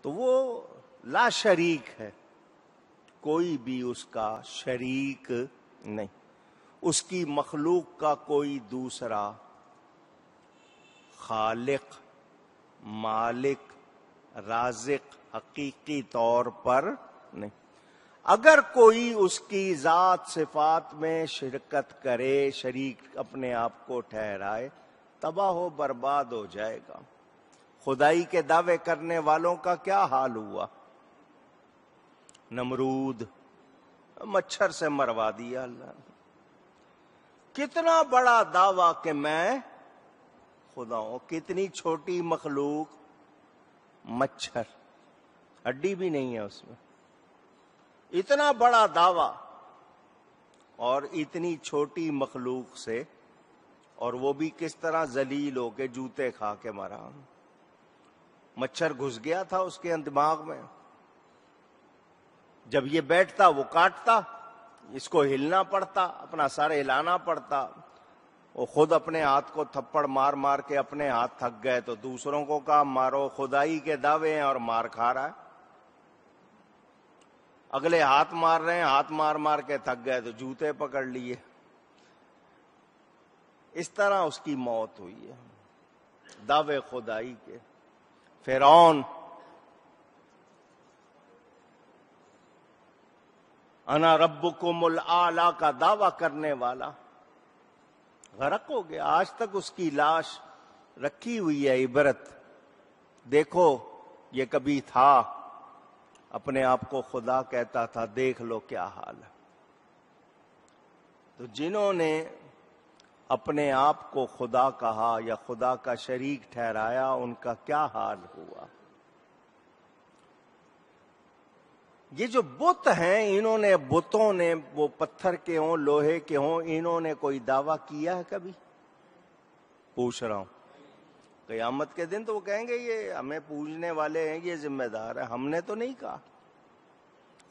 تو وہ لا شریک ہے، کوئی بھی اس کا شریک نہیں، اس کی مخلوق کا کوئی دوسرا خالق، مالک، رازق حقیقی طور پر نہیں۔ اگر کوئی اس کی ذات صفات میں شرکت کرے، شریک اپنے آپ کو ٹھہرائے، تباہ و برباد ہو جائے گا۔ خدائی کے دعوے کرنے والوں کا کیا حال ہوا؟ نمرود مچھر سے مروا دیا اللہ نے۔ کتنا بڑا دعویٰ کہ میں خدا ہوں، کتنی چھوٹی مخلوق، مچھر، ہڈی بھی نہیں ہے اس میں، اتنا بڑا دعویٰ اور اتنی چھوٹی مخلوق سے، اور وہ بھی کس طرح ذلیل ہو کے جوتے کھا کے مرا۔ مچھر گھس گیا تھا اس کے دماغ میں، جب یہ بیٹھتا وہ کاٹتا، اس کو ہلنا پڑتا، اپنا سر ہلانا پڑتا، وہ خود اپنے ہاتھ کو تھپڑ مار مار کے اپنے ہاتھ تھک گئے تو دوسروں کو کہا مارو، خدائی کے دعوے ہیں اور مار کھا رہا ہے۔ اگلے ہاتھ مار رہے ہیں، ہاتھ مار مار کے تھک گئے تو جوتے پکڑ لیے۔ اس طرح اس کی موت ہوئی ہے دعوے خدائی کے۔ فرعون انا ربکم الاعلی کا دعویٰ کرنے والا غرق ہو گیا۔ آج تک اس کی لاش رکھی ہوئی ہے، عبرت دیکھو یہ کبھی تھا، اپنے آپ کو خدا کہتا تھا، دیکھ لو کیا حال ہے۔ تو جنہوں نے اپنے آپ کو خدا کہا یا خدا کا شریک ٹھہرایا، ان کا کیا حال ہوا۔ یہ جو بت ہیں، انہوں نے، بتوں نے، وہ پتھر کے ہوں، لوہے کے ہوں، انہوں نے کوئی دعویٰ کیا ہے کبھی؟ پوچھ رہا ہوں۔ قیامت کے دن تو وہ کہیں گے یہ ہمیں پوجنے والے ہیں، یہ ذمہ دار ہے، ہم نے تو نہیں کہا،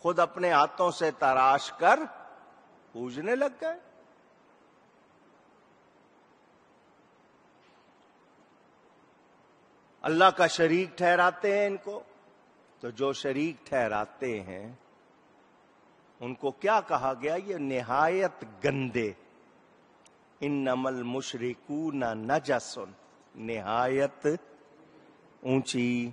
خود اپنے ہاتھوں سے تراش کر پوجنے لگ گئے۔ اللہ کا شریک ٹھہراتے ہیں ان کو، تو جو شریک ٹھہراتے ہیں ان کو کیا کہا گیا؟ یہ نہایت گندے، انما المشرکون نجس، نہایت اونچی۔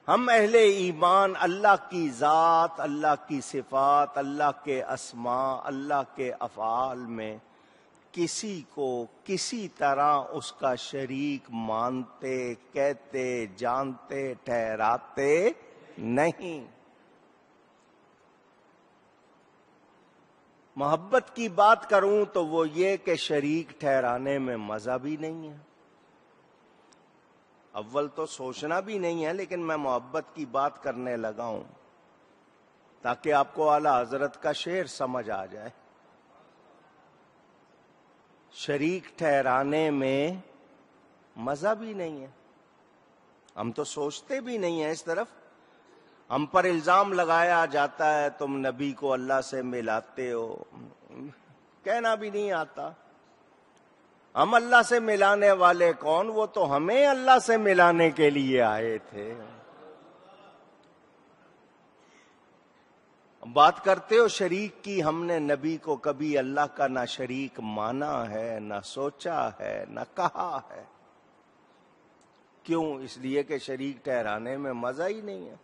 ہم اہل ایمان اللہ کی ذات، اللہ کی صفات، اللہ کے اسماء، اللہ کے افعال میں کسی کو کسی طرح اس کا شریک مانتے، کہتے، جانتے، ٹھہراتے نہیں۔ محبت کی بات کروں تو وہ یہ کہ شریک ٹھہرانے میں مزہ بھی نہیں ہے، اول تو سوچنا بھی نہیں ہے، لیکن میں محبت کی بات کرنے لگا ہوں تاکہ آپ کو اعلی حضرت کا شعر سمجھ آ جائے۔ شریک ٹھہرانے میں مزہ بھی نہیں ہے، ہم تو سوچتے بھی نہیں ہیں اس طرف۔ ہم پر الزام لگایا جاتا ہے تم نبی کو اللہ سے ملاتے ہو، کہنا بھی نہیں آتا۔ ہم اللہ سے ملانے والے کون؟ وہ تو ہمیں اللہ سے ملانے کے لیے آئے تھے۔ بات کرتے ہو شریک کی، ہم نے نبی کو کبھی اللہ کا نہ شریک مانا ہے، نہ سوچا ہے، نہ کہا ہے۔ کیوں؟ اس لیے کہ شریک ٹھہرانے میں مزہ ہی نہیں ہے۔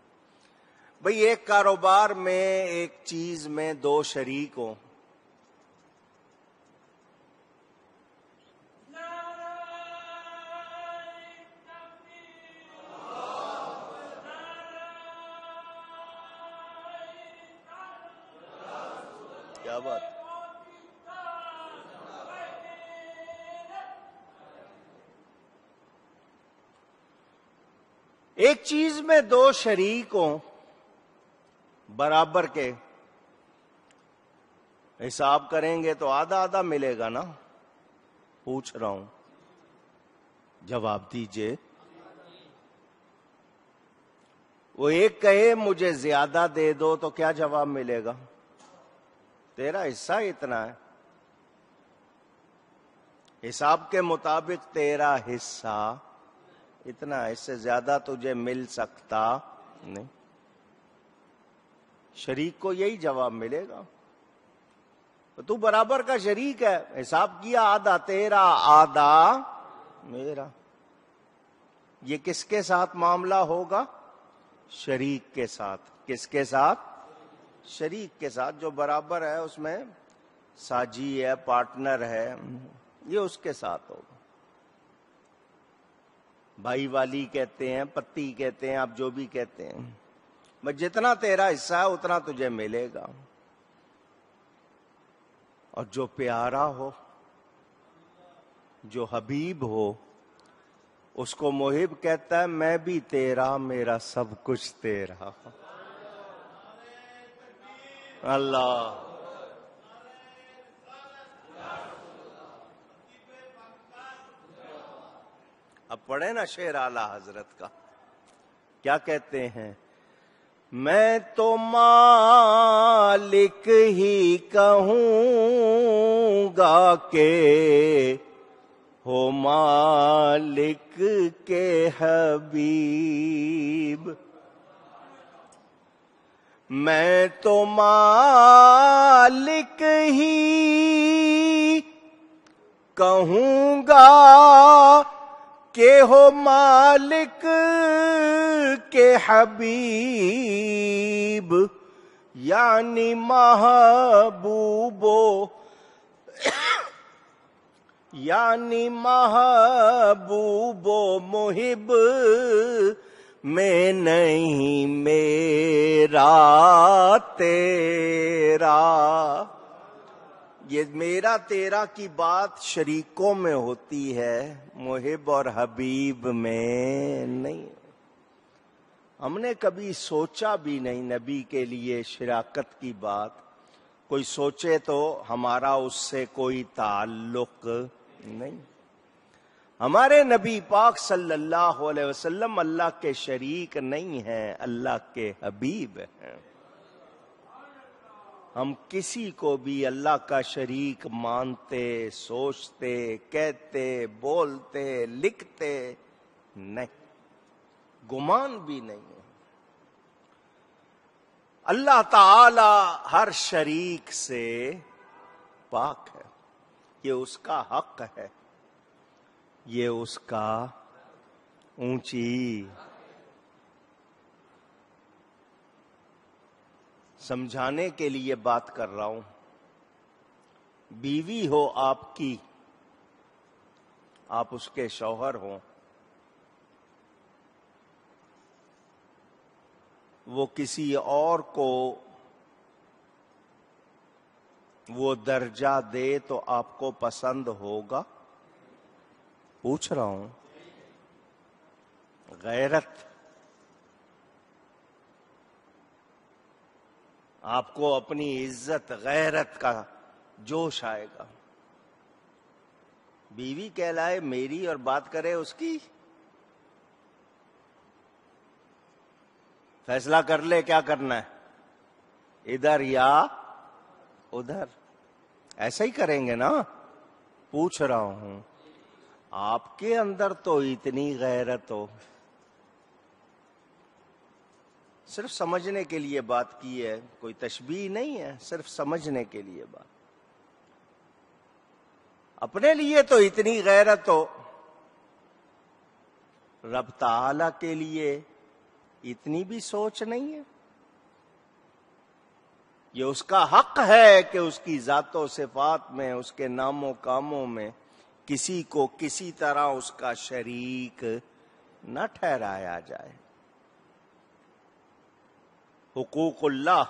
بھئی ایک کاروبار میں، ایک چیز میں دو شریک ہوں، کیا بات؟ ایک چیز میں دو شریک ہوں برابر کے، حساب کریں گے تو آدھا آدھا ملے گا نا؟ پوچھ رہا ہوں، جواب دیجئے۔ وہ ایک کہے مجھے زیادہ دے دو تو کیا جواب ملے گا؟ تیرا حصہ اتنا ہے، حساب کے مطابق تیرا حصہ اتنا، اس سے زیادہ تجھے مل سکتا نہیں. شریک کو یہی جواب ملے گا. تو برابر کا شریک ہے. حساب کیا آدھا تیرا آدھا میرا. یہ کس کے ساتھ معاملہ ہوگا؟ شریک کے ساتھ. کس کے ساتھ؟ شریک کے ساتھ. جو برابر ہے اس میں ساجی ہے، پارٹنر ہے، یہ اس کے ساتھ ہوگا. بھائی والی کہتے ہیں، پتی کہتے ہیں، آپ جو بھی کہتے ہیں. بس جتنا تیرا حصہ ہے اتنا تجھے ملے گا. اور جو پیارا ہو، جو حبیب ہو، اس کو محب کہتا ہے میں بھی تیرا، میرا سب کچھ تیرا. اللہ. اب پڑھیں نا شعر اعلی حضرت کا. کیا کہتے ہیں؟ میں تو مالک ہی کہوں گا کہ ہو مالک کے حبیب. میں تو مالک ہی کہوں گا کہ ہو مالک کے حبیب. یعنی محبوبو، یعنی محبوبو محب میں نہیں میرا تیرا. یہ میرا تیرا کی بات شریکوں میں ہوتی ہے، محب اور حبیب میں نہیں. ہم نے کبھی سوچا بھی نہیں نبی کے لیے شراکت کی بات. کوئی سوچے تو ہمارا اس سے کوئی تعلق نہیں. ہمارے نبی پاک صلی اللہ علیہ وسلم اللہ کے شریک نہیں ہیں، اللہ کے حبیب ہیں. ہم کسی کو بھی اللہ کا شریک مانتے، سوچتے، کہتے، بولتے، لکھتے نہیں، گمان بھی نہیں ہے. اللہ تعالی ہر شریک سے پاک ہے. یہ اس کا حق ہے، یہ اس کا اونچی. سمجھانے کے لیے بات کر رہا ہوں. بیوی ہو آپ کی، آپ اس کے شوہر ہوں، وہ کسی اور کو وہ درجہ دے تو آپ کو پسند ہوگا؟ پوچھ رہا ہوں. غیرت. آپ کو اپنی عزت، غیرت کا جوش آئے گا. بیوی کہلائے میری اور بات کرے اس کی. فیصلہ کر لے کیا کرنا ہے، ادھر یا ادھر. ایسا ہی کریں گے نا؟ پوچھ رہا ہوں. آپ کے اندر تو اتنی غیرت ہو. صرف سمجھنے کے لیے بات کی ہے، کوئی تشبیہ نہیں ہے، صرف سمجھنے کے لیے بات. اپنے لیے تو اتنی غیرت ہو، رب تعالی کے لیے اتنی بھی سوچ نہیں ہے. یہ اس کا حق ہے کہ اس کی ذات و صفات میں، اس کے نام و کاموں میں کسی کو کسی طرح اس کا شریک نہ ٹھہرایا جائے. حقوق اللہ،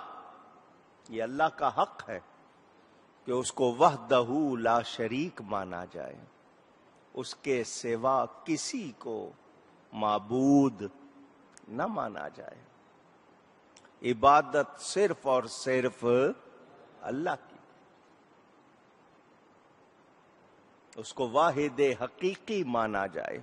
یہ اللہ کا حق ہے کہ اس کو وحدہ لا شریک مانا جائے، اس کے سوا کسی کو معبود نہ مانا جائے. عبادت صرف اور صرف اللہ کی. اس کو واحد حقیقی مانا جائے.